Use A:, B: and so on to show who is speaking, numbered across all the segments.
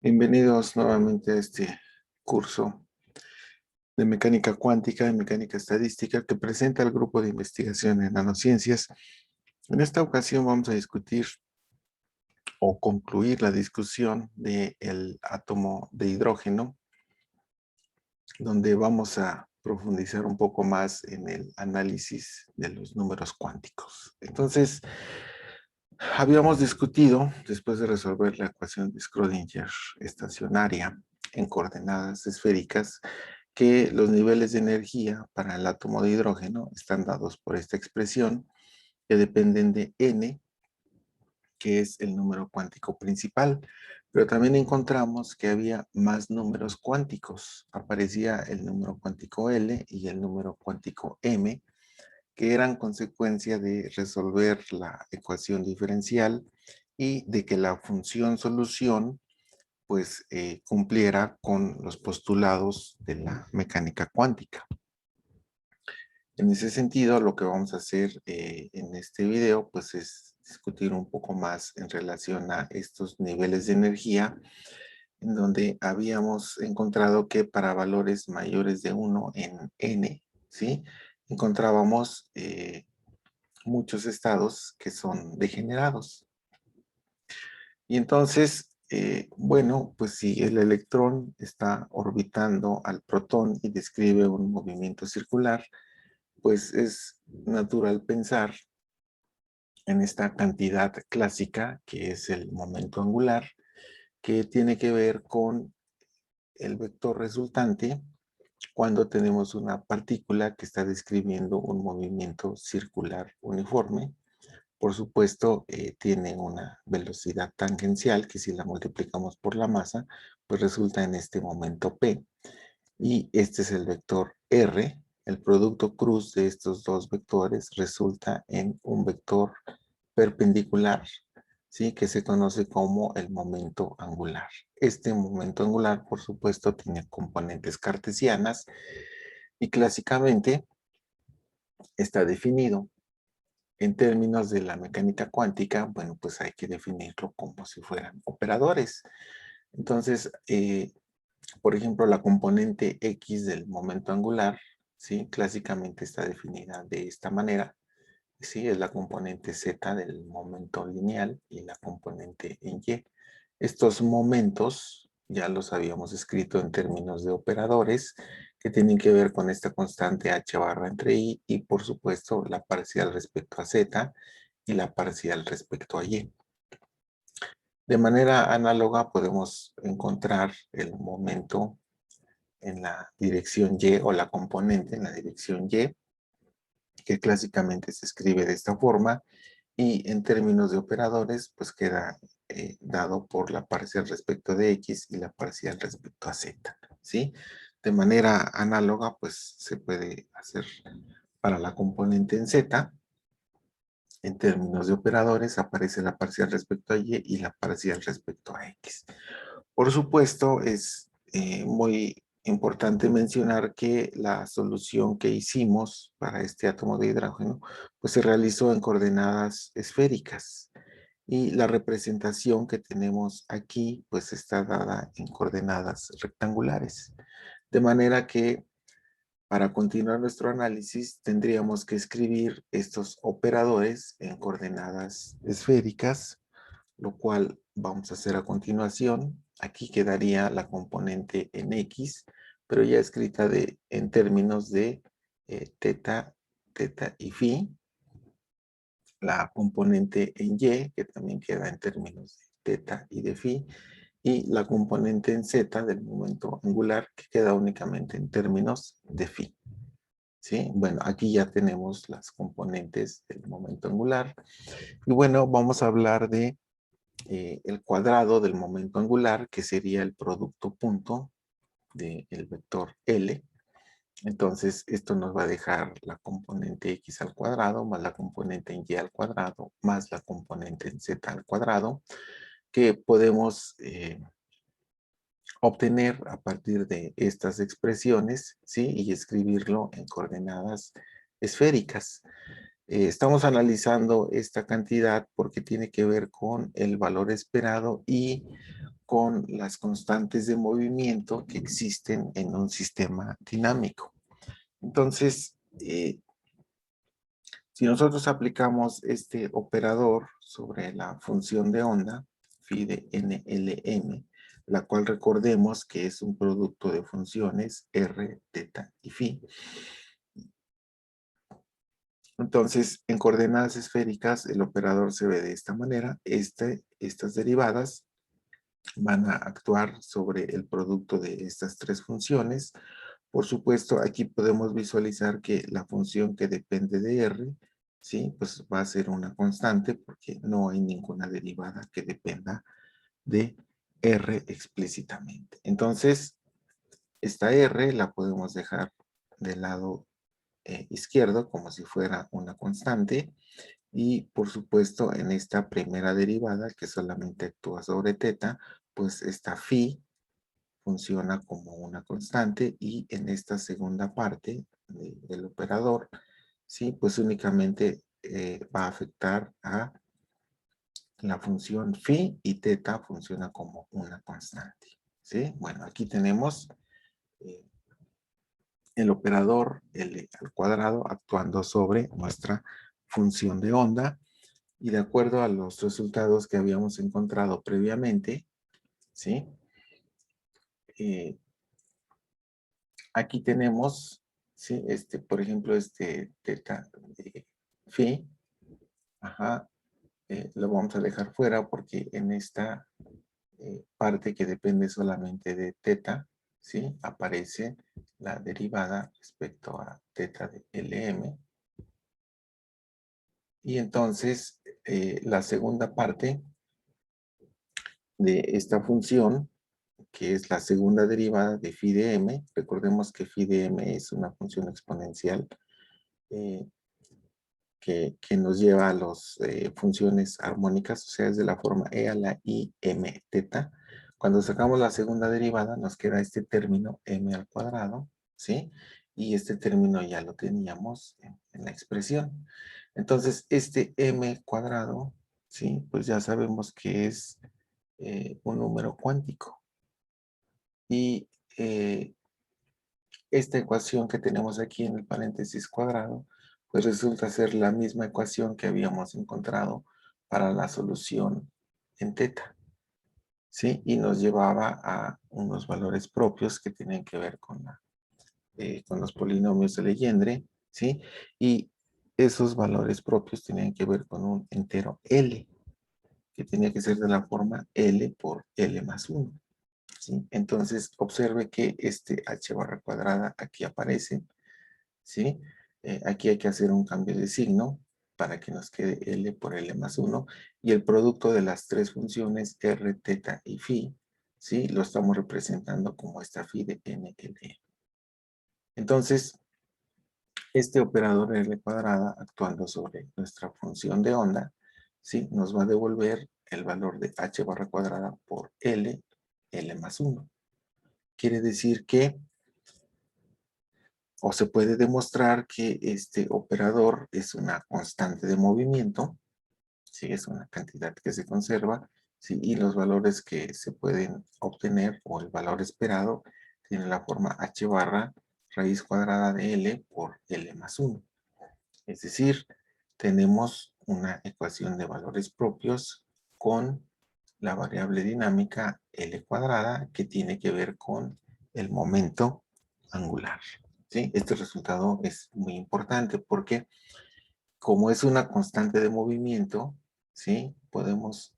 A: Bienvenidos nuevamente a este curso de mecánica cuántica y mecánica estadística que presenta el grupo de investigación en nanociencias. En esta ocasión vamos a discutir o concluir la discusión del átomo de hidrógeno, donde vamos a profundizar un poco más en el análisis de los números cuánticos. Entonces, habíamos discutido, después de resolver la ecuación de Schrödinger estacionaria en coordenadas esféricas, que los niveles de energía para el átomo de hidrógeno están dados por esta expresión, que dependen de n, que es el número cuántico principal. Pero también encontramos que había más números cuánticos. Aparecía el número cuántico L y el número cuántico M, que eran consecuencia de resolver la ecuación diferencial y de que la función solución pues cumpliera con los postulados de la mecánica cuántica. En ese sentido, lo que vamos a hacer en este video pues es discutir un poco más en relación a estos niveles de energía, en donde habíamos encontrado que para valores mayores de 1 en n, ¿sí? Encontrábamos muchos estados que son degenerados. Y entonces, bueno, pues si el electrón está orbitando al protón y describe un movimiento circular, pues es natural pensar en esta cantidad clásica que es el momento angular, que tiene que ver con el vector resultante cuando tenemos una partícula que está describiendo un movimiento circular uniforme. Por supuesto, tiene una velocidad tangencial que si la multiplicamos por la masa, pues resulta en este momento P. Y este es el vector R. El producto cruz de estos dos vectores resulta en un vector perpendicular, ¿sí? Que se conoce como el momento angular. Este momento angular, por supuesto, tiene componentes cartesianas y clásicamente está definido. En términos de la mecánica cuántica, bueno, pues hay que definirlo como si fueran operadores. Entonces, por ejemplo, la componente X del momento angular, ¿sí? Clásicamente está definida de esta manera, ¿sí? Es la componente Z del momento lineal y la componente en Y. Estos momentos ya los habíamos escrito en términos de operadores que tienen que ver con esta constante h barra entre i y por supuesto la parcial respecto a z y la parcial respecto a y. De manera análoga podemos encontrar el momento en la dirección y o la componente en la dirección y, que clásicamente se escribe de esta forma y en términos de operadores pues queda dado por la parcial respecto de x y la parcial respecto a z, ¿sí? De manera análoga pues se puede hacer para la componente en z. En términos de operadores aparece la parcial respecto a y la parcial respecto a x. Por supuesto, es muy importante mencionar que la solución que hicimos para este átomo de hidrógeno pues se realizó en coordenadas esféricas y la representación que tenemos aquí pues está dada en coordenadas rectangulares. De manera que para continuar nuestro análisis tendríamos que escribir estos operadores en coordenadas esféricas, lo cual vamos a hacer a continuación. Aquí quedaría la componente en X, pero ya escrita en términos de teta, teta y phi. La componente en Y, que también queda en términos de teta y de phi. Y la componente en Z del momento angular, que queda únicamente en términos de phi. ¿Sí? Bueno, aquí ya tenemos las componentes del momento angular. Y bueno, vamos a hablar de el cuadrado del momento angular, que sería el producto punto del vector L. Entonces, esto nos va a dejar la componente x al cuadrado, más la componente en y al cuadrado, más la componente en z al cuadrado, que podemos obtener a partir de estas expresiones, ¿sí? Y escribirlo en coordenadas esféricas. Estamos analizando esta cantidad porque tiene que ver con el valor esperado y con las constantes de movimiento que existen en un sistema dinámico. Entonces, si nosotros aplicamos este operador sobre la función de onda, phi de NLM, la cual recordemos que es un producto de funciones R, teta y phi. Entonces, en coordenadas esféricas, el operador se ve de esta manera. Estas derivadas van a actuar sobre el producto de estas tres funciones. Por supuesto, aquí podemos visualizar que la función que depende de R, ¿sí? Pues va a ser una constante porque no hay ninguna derivada que dependa de R explícitamente. Entonces, esta R la podemos dejar del lado izquierdo como si fuera una constante. Y por supuesto, en esta primera derivada que solamente actúa sobre teta, pues esta phi funciona como una constante y en esta segunda parte del operador, sí, pues únicamente va a afectar a la función phi y teta funciona como una constante, ¿sí? Bueno, aquí tenemos eh, el operador L al cuadrado actuando sobre nuestra función de onda y de acuerdo a los resultados que habíamos encontrado previamente, ¿sí? Aquí tenemos, ¿sí? Por ejemplo, teta phi, ajá, lo vamos a dejar fuera porque en esta parte que depende solamente de teta, ¿sí? Aparece la derivada respecto a teta de LM. Y entonces, la segunda parte de esta función, que es la segunda derivada de phi de m, recordemos que phi de m es una función exponencial eh, que nos lleva a las funciones armónicas, o sea, es de la forma e a la i m teta. Cuando sacamos la segunda derivada, nos queda este término m al cuadrado, ¿sí? Y este término ya lo teníamos en la expresión. Entonces, este m cuadrado, ¿sí? Pues ya sabemos que es un número cuántico. Y esta ecuación que tenemos aquí en el paréntesis cuadrado, pues resulta ser la misma ecuación que habíamos encontrado para la solución en teta, ¿sí? Y nos llevaba a unos valores propios que tienen que ver con los polinomios de Legendre, ¿sí? Y esos valores propios tienen que ver con un entero L, que tenía que ser de la forma L por L más 1. ¿Sí? Entonces, observe que este h barra cuadrada aquí aparece, ¿sí? Aquí hay que hacer un cambio de signo para que nos quede L por L más 1 y el producto de las tres funciones R, teta y phi, ¿sí? Lo estamos representando como esta phi de NL. Entonces, este operador L cuadrada actuando sobre nuestra función de onda, ¿sí? Nos va a devolver el valor de h barra cuadrada por L, L más 1. Quiere decir que, o se puede demostrar que este operador es una constante de movimiento, ¿sí? Es una cantidad que se conserva, ¿sí? Y los valores que se pueden obtener, o el valor esperado, tiene la forma h barra raíz cuadrada de L por L más 1. Es decir, tenemos una ecuación de valores propios con la variable dinámica L cuadrada que tiene que ver con el momento angular. ¿Sí? Este resultado es muy importante porque como es una constante de movimiento, ¿sí? Podemos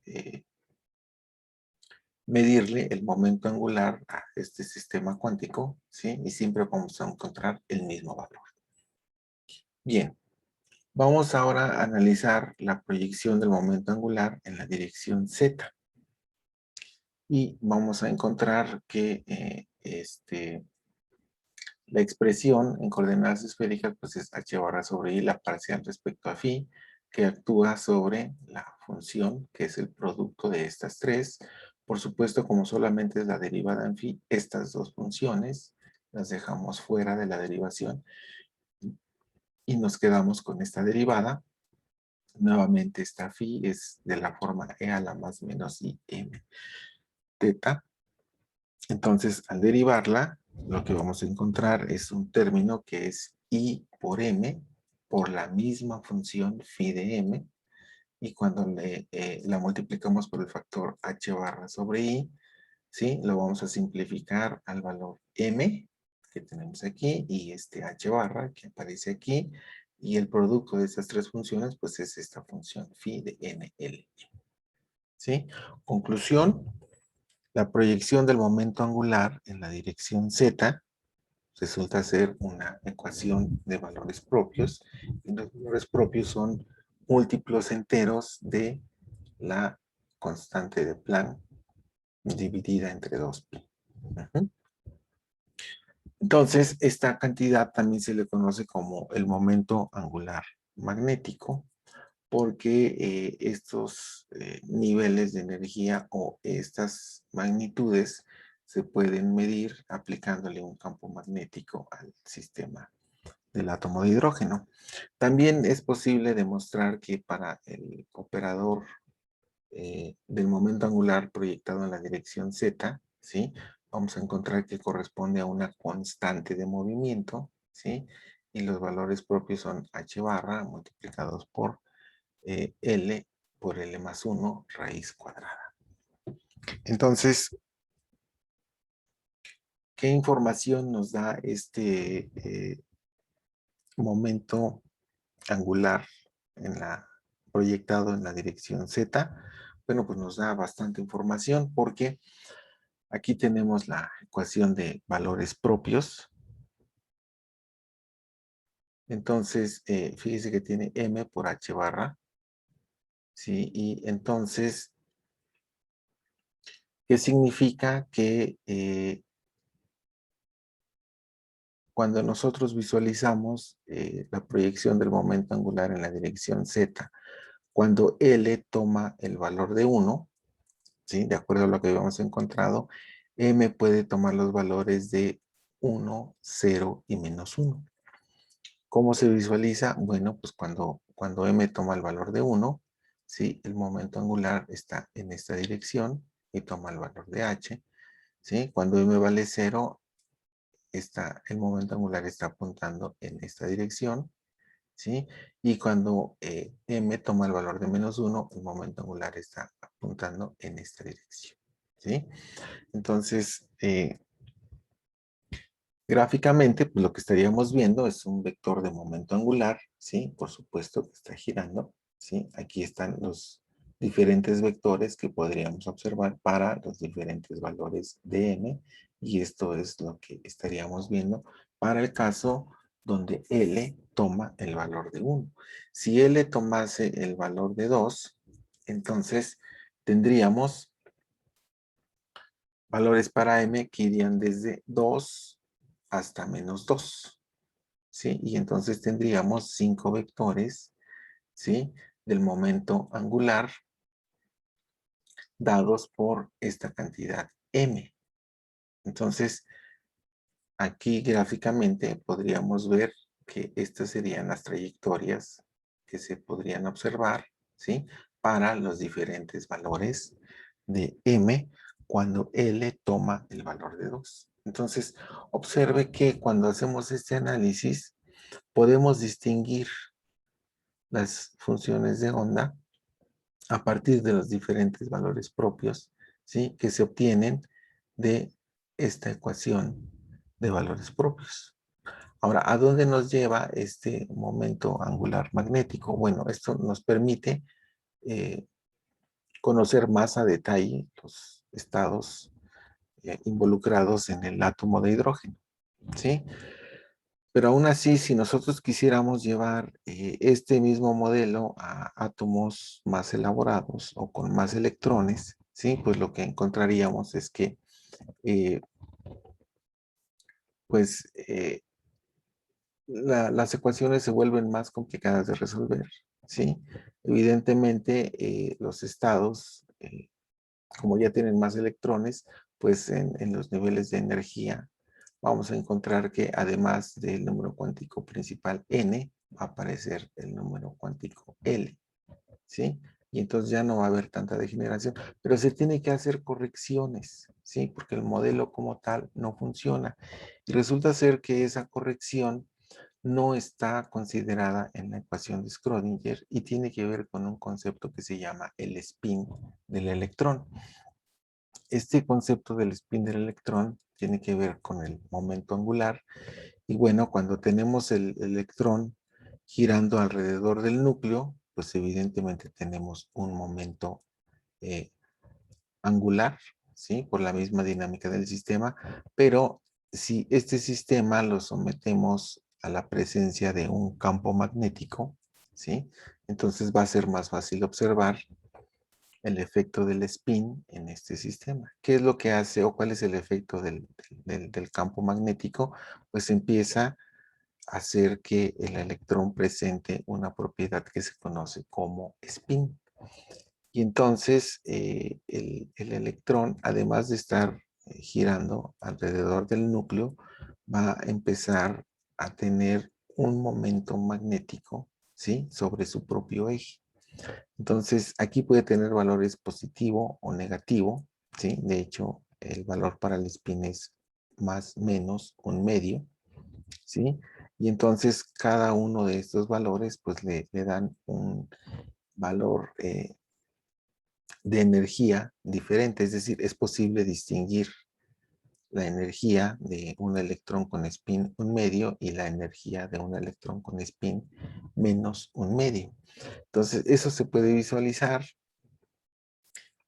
A: medirle el momento angular a este sistema cuántico, ¿sí? Y siempre vamos a encontrar el mismo valor. Bien, vamos ahora a analizar la proyección del momento angular en la dirección Z. Y vamos a encontrar que la expresión en coordenadas esféricas pues es h barra sobre i, la parcial respecto a phi, que actúa sobre la función, que es el producto de estas tres. Por supuesto, como solamente es la derivada en phi, estas dos funciones las dejamos fuera de la derivación y nos quedamos con esta derivada. Nuevamente esta phi es de la forma e a la más menos i m. teta. Entonces, al derivarla, lo que vamos a encontrar es un término que es I por M por la misma función phi de M. Y cuando la multiplicamos por el factor H barra sobre I, ¿sí? Lo vamos a simplificar al valor M que tenemos aquí y este H barra que aparece aquí. Y el producto de estas tres funciones, pues es esta función phi de NL. ¿Sí? Conclusión, la proyección del momento angular en la dirección Z resulta ser una ecuación de valores propios. Y los valores propios son múltiplos enteros de la constante de Planck dividida entre 2pi. Entonces, esta cantidad también se le conoce como el momento angular magnético, porque estos niveles de energía o estas magnitudes se pueden medir aplicándole un campo magnético al sistema del átomo de hidrógeno. También es posible demostrar que para el operador del momento angular proyectado en la dirección Z, ¿sí? Vamos a encontrar que corresponde a una constante de movimiento, ¿sí? Y los valores propios son h barra multiplicados por L por L más 1 raíz cuadrada. Entonces, ¿qué información nos da este momento angular proyectado en la dirección Z? Bueno, pues nos da bastante información porque aquí tenemos la ecuación de valores propios. Entonces, fíjese que tiene M por H barra. ¿Sí? Y entonces, ¿qué significa? Que cuando nosotros visualizamos la proyección del momento angular en la dirección Z, cuando L toma el valor de 1, ¿sí? De acuerdo a lo que habíamos encontrado, M puede tomar los valores de 1, 0 y menos 1. ¿Cómo se visualiza? Bueno, pues cuando M toma el valor de 1, ¿sí? El momento angular está en esta dirección y toma el valor de H. ¿Sí? Cuando M vale 0, el momento angular está apuntando en esta dirección. ¿Sí? Y cuando M toma el valor de menos 1, el momento angular está apuntando en esta dirección. ¿Sí? Entonces, gráficamente, pues lo que estaríamos viendo es un vector de momento angular, ¿sí? Por supuesto que está girando, ¿sí? Aquí están los diferentes vectores que podríamos observar para los diferentes valores de M, y esto es lo que estaríamos viendo para el caso donde L toma el valor de 1. Si L tomase el valor de 2, entonces tendríamos valores para M que irían desde 2 hasta menos 2, ¿sí? Y entonces tendríamos 5 vectores, ¿sí? Del momento angular dados por esta cantidad M. Entonces, aquí gráficamente podríamos ver que estas serían las trayectorias que se podrían observar, ¿sí? Para los diferentes valores de M cuando L toma el valor de 2. Entonces, observe que cuando hacemos este análisis, podemos distinguir las funciones de onda a partir de los diferentes valores propios, ¿sí? Que se obtienen de esta ecuación de valores propios. Ahora, ¿a dónde nos lleva este momento angular magnético? Bueno, esto nos permite conocer más a detalle los estados involucrados en el átomo de hidrógeno, ¿sí? Pero aún así, si nosotros quisiéramos llevar este mismo modelo a átomos más elaborados o con más electrones, ¿sí? Pues lo que encontraríamos es que, pues, las ecuaciones se vuelven más complicadas de resolver, ¿sí? Evidentemente, los estados, como ya tienen más electrones, pues en los niveles de energía vamos a encontrar que además del número cuántico principal n, va a aparecer el número cuántico L, ¿sí? y entonces ya no va a haber tanta degeneración, pero se tiene que hacer correcciones, ¿sí? Porque el modelo como tal no funciona. Y resulta ser que esa corrección no está considerada en la ecuación de Schrödinger y tiene que ver con un concepto que se llama el spin del electrón. Este concepto del spin del electrón tiene que ver con el momento angular y bueno, cuando tenemos el electrón girando alrededor del núcleo, pues evidentemente tenemos un momento eh, angular, ¿sí? Por la misma dinámica del sistema, pero si este sistema lo sometemos a la presencia de un campo magnético, ¿sí? Entonces va a ser más fácil observar el efecto del spin en este sistema. ¿Qué es lo que hace o cuál es el efecto del campo magnético? Pues empieza a hacer que el electrón presente una propiedad que se conoce como spin. Y entonces el electrón, además de estar girando alrededor del núcleo, va a empezar a tener un momento magnético, ¿sí? Sobre su propio eje. Entonces, aquí puede tener valores positivo o negativo, ¿sí? De hecho, el valor para el spin es más menos un medio, ¿sí? Y entonces, cada uno de estos valores, pues le dan un valor de energía diferente, es decir, es posible distinguir la energía de un electrón con spin un medio y la energía de un electrón con spin menos un medio. Entonces, eso se puede visualizar.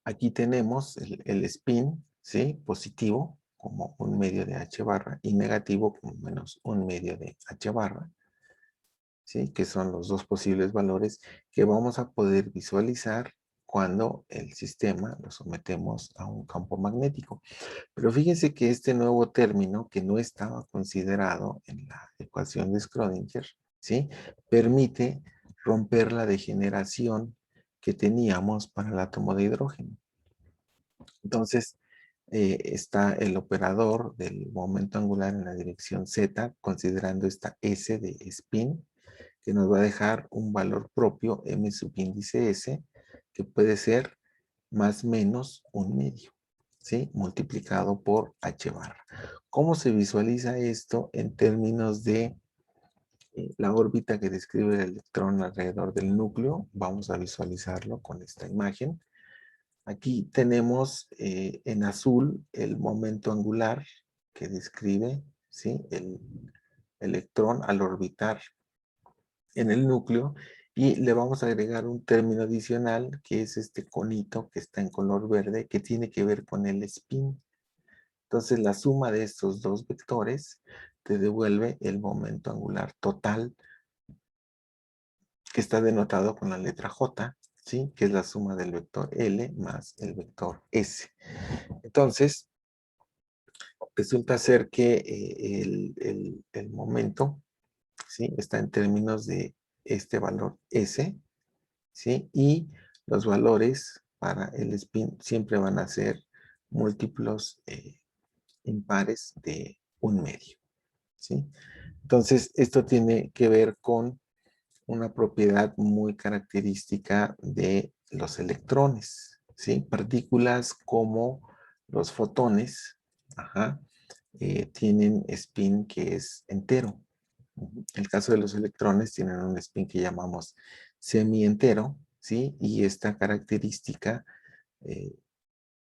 A: Aquí tenemos el spin, ¿sí? Positivo como un medio de h barra y negativo como menos un medio de h barra, ¿sí? Que son los dos posibles valores que vamos a poder visualizar cuando el sistema lo sometemos a un campo magnético. Pero fíjense que este nuevo término que no estaba considerado en la ecuación de Schrödinger, ¿sí? Permite romper la degeneración que teníamos para el átomo de hidrógeno. Entonces, está el operador del momento angular en la dirección z, considerando esta S de spin, que nos va a dejar un valor propio, m subíndice s, que puede ser más menos un medio, ¿sí? Multiplicado por h barra. ¿Cómo se visualiza esto en términos de la órbita que describe el electrón alrededor del núcleo? Vamos a visualizarlo con esta imagen. Aquí tenemos en azul el momento angular que describe, ¿sí? El electrón al orbitar en el núcleo y le vamos a agregar un término adicional que es este conito que está en color verde que tiene que ver con el spin. Entonces la suma de estos dos vectores te devuelve el momento angular total que está denotado con la letra J, ¿sí? Que es la suma del vector L más el vector S. Entonces, resulta ser que el momento, ¿sí? Está en términos de este valor S, ¿sí? Y los valores para el spin siempre van a ser múltiplos impares de un medio, ¿sí? Entonces, esto tiene que ver con una propiedad muy característica de los electrones, ¿sí? Partículas como los fotones, ajá, tienen spin que es entero. El caso de los electrones tienen un spin que llamamos semi-entero, ¿sí? Y esta característica eh,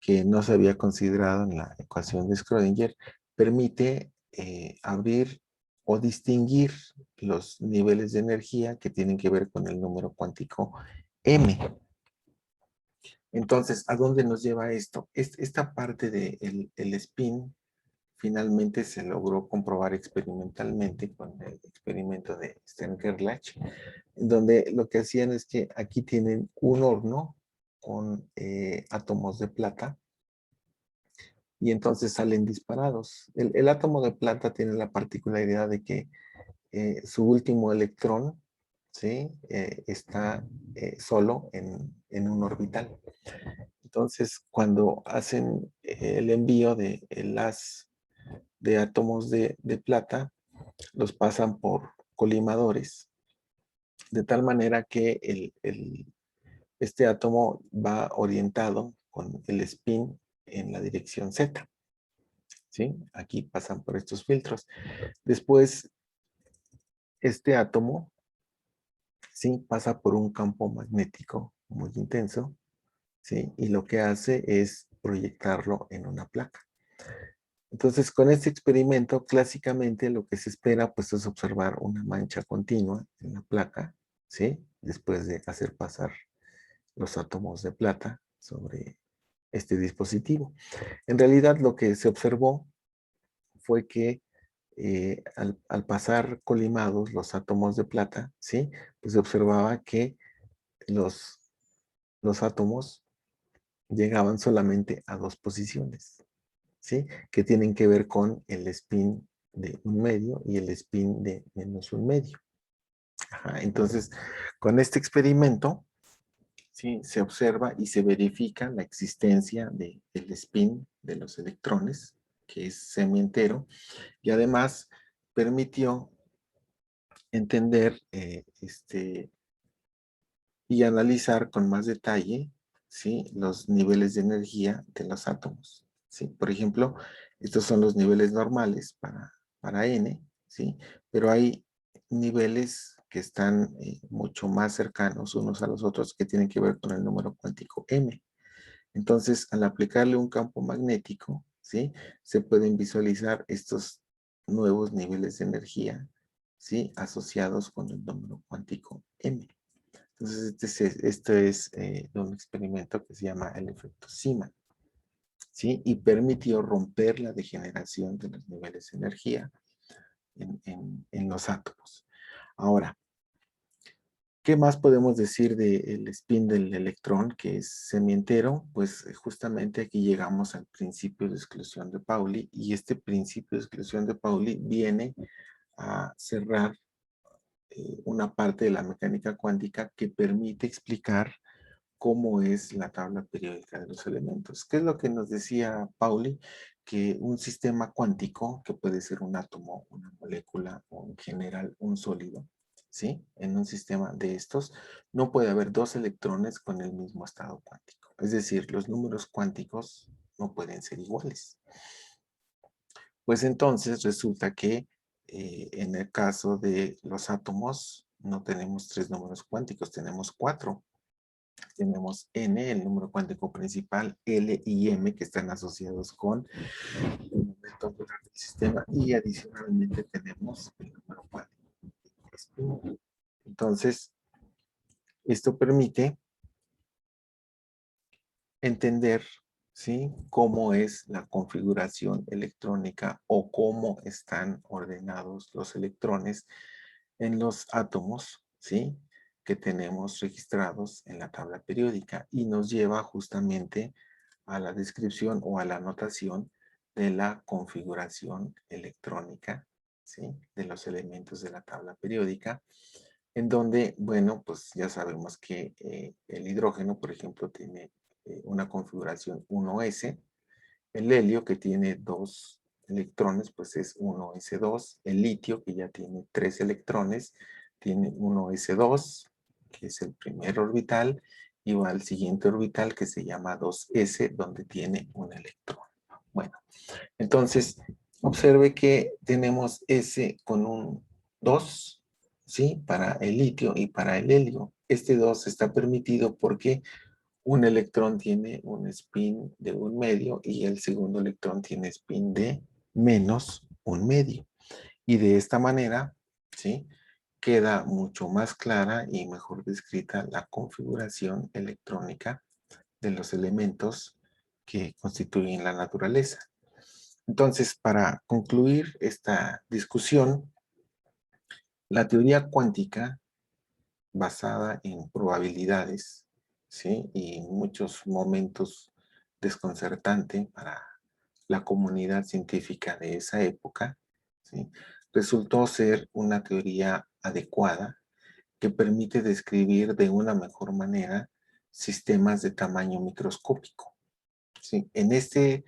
A: que no se había considerado en la ecuación de Schrödinger permite abrir o distinguir los niveles de energía que tienen que ver con el número cuántico m. Entonces, ¿a dónde nos lleva esto? Esta parte del el spin finalmente se logró comprobar experimentalmente con el experimento de Stern-Gerlach, donde lo que hacían es que aquí tienen un horno con átomos de plata y entonces salen disparados. El átomo de plata tiene la particularidad de que su último electrón, ¿sí? Está solo en un orbital. Entonces, cuando hacen el envío de el haz de átomos de plata, los pasan por colimadores, de tal manera que este átomo va orientado con el spin en la dirección Z, ¿sí? Aquí pasan por estos filtros. Después, este átomo, ¿sí? Pasa por un campo magnético muy intenso, ¿sí? Y lo que hace es proyectarlo en una placa. Entonces, con este experimento, clásicamente lo que se espera, pues, es observar una mancha continua en la placa, ¿sí? Después de hacer pasar los átomos de plata sobre este dispositivo. En realidad, lo que se observó fue que al pasar colimados los átomos de plata, ¿sí? Pues se observaba que los, los átomos llegaban solamente a dos posiciones, ¿sí? Que tienen que ver con el spin de un medio y el spin de menos un medio. Ajá, entonces, con este experimento, ¿sí? Se observa y se verifica la existencia del spin de los electrones, que es semientero, y además permitió entender y analizar con más detalle, ¿sí? Los niveles de energía de los átomos, ¿sí? Por ejemplo, estos son los niveles normales para N, ¿sí? Pero hay niveles que están mucho más cercanos unos a los otros que tienen que ver con el número cuántico M. Entonces, al aplicarle un campo magnético, ¿sí? Se pueden visualizar estos nuevos niveles de energía, ¿sí? Asociados con el número cuántico M. Entonces, este es un experimento que se llama el efecto Zeeman, ¿sí? Y permitió romper la degeneración de los niveles de energía en los átomos. Ahora, ¿qué más podemos decir del spin del electrón, que es semientero? Pues justamente aquí llegamos al principio de exclusión de Pauli, y este principio de exclusión de Pauli viene a cerrar una parte de la mecánica cuántica que permite explicar cómo es la tabla periódica de los elementos. ¿Qué es lo que nos decía Pauli? Que un sistema cuántico, que puede ser un átomo, una molécula o en general un sólido, ¿sí? En un sistema de estos, no puede haber dos electrones con el mismo estado cuántico. Es decir, los números cuánticos no pueden ser iguales. Pues entonces resulta que en el caso de los átomos no tenemos tres números cuánticos, tenemos cuatro. Tenemos N, el número cuántico principal, L y M, que están asociados con el momento angular del sistema, y adicionalmente tenemos el número cuántico. Entonces, esto permite entender, ¿sí? Cómo es la configuración electrónica o cómo están ordenados los electrones en los átomos, ¿sí? Que tenemos registrados en la tabla periódica, y nos lleva justamente a la descripción o a la anotación de la configuración electrónica, ¿sí? De los elementos de la tabla periódica, en donde, bueno, pues ya sabemos que el hidrógeno, por ejemplo, tiene una configuración 1s, el helio, que tiene dos electrones, pues es 1s2, el litio, que ya tiene 3 electrones, tiene 1s2, que es el primer orbital, y va al siguiente orbital que se llama 2s, donde tiene un electrón. Bueno, entonces, observe que tenemos S con un 2, ¿sí? Para el litio y para el helio. Este 2 está permitido porque un electrón tiene un spin de un medio y el segundo electrón tiene spin de menos un medio. Y de esta manera, ¿sí? Queda mucho más clara y mejor descrita la configuración electrónica de los elementos que constituyen la naturaleza. Entonces, para concluir esta discusión, la teoría cuántica, basada en probabilidades, ¿sí? Y en muchos momentos desconcertante para la comunidad científica de esa época, ¿sí? Resultó ser una teoría adecuada que permite describir de una mejor manera sistemas de tamaño microscópico. ¿Sí? En este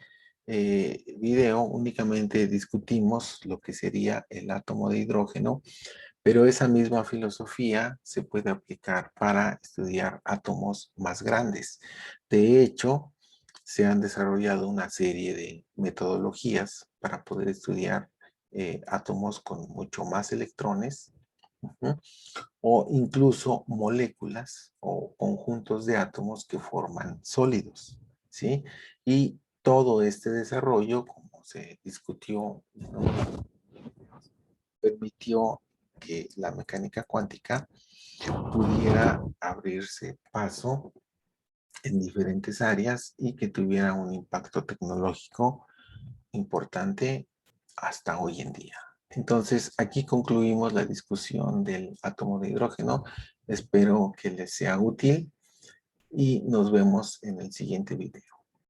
A: video únicamente discutimos lo que sería el átomo de hidrógeno, Pero esa misma filosofía se puede aplicar para estudiar átomos más grandes. De hecho, se han desarrollado una serie de metodologías para poder estudiar átomos con mucho más electrones, ¿uh? O incluso moléculas o conjuntos de átomos que forman sólidos, ¿sí? Y todo este desarrollo, como se discutió, permitió que la mecánica cuántica pudiera abrirse paso en diferentes áreas y que tuviera un impacto tecnológico importante hasta hoy en día. Entonces, aquí concluimos la discusión del átomo de hidrógeno. Espero que les sea útil y nos vemos en el siguiente video.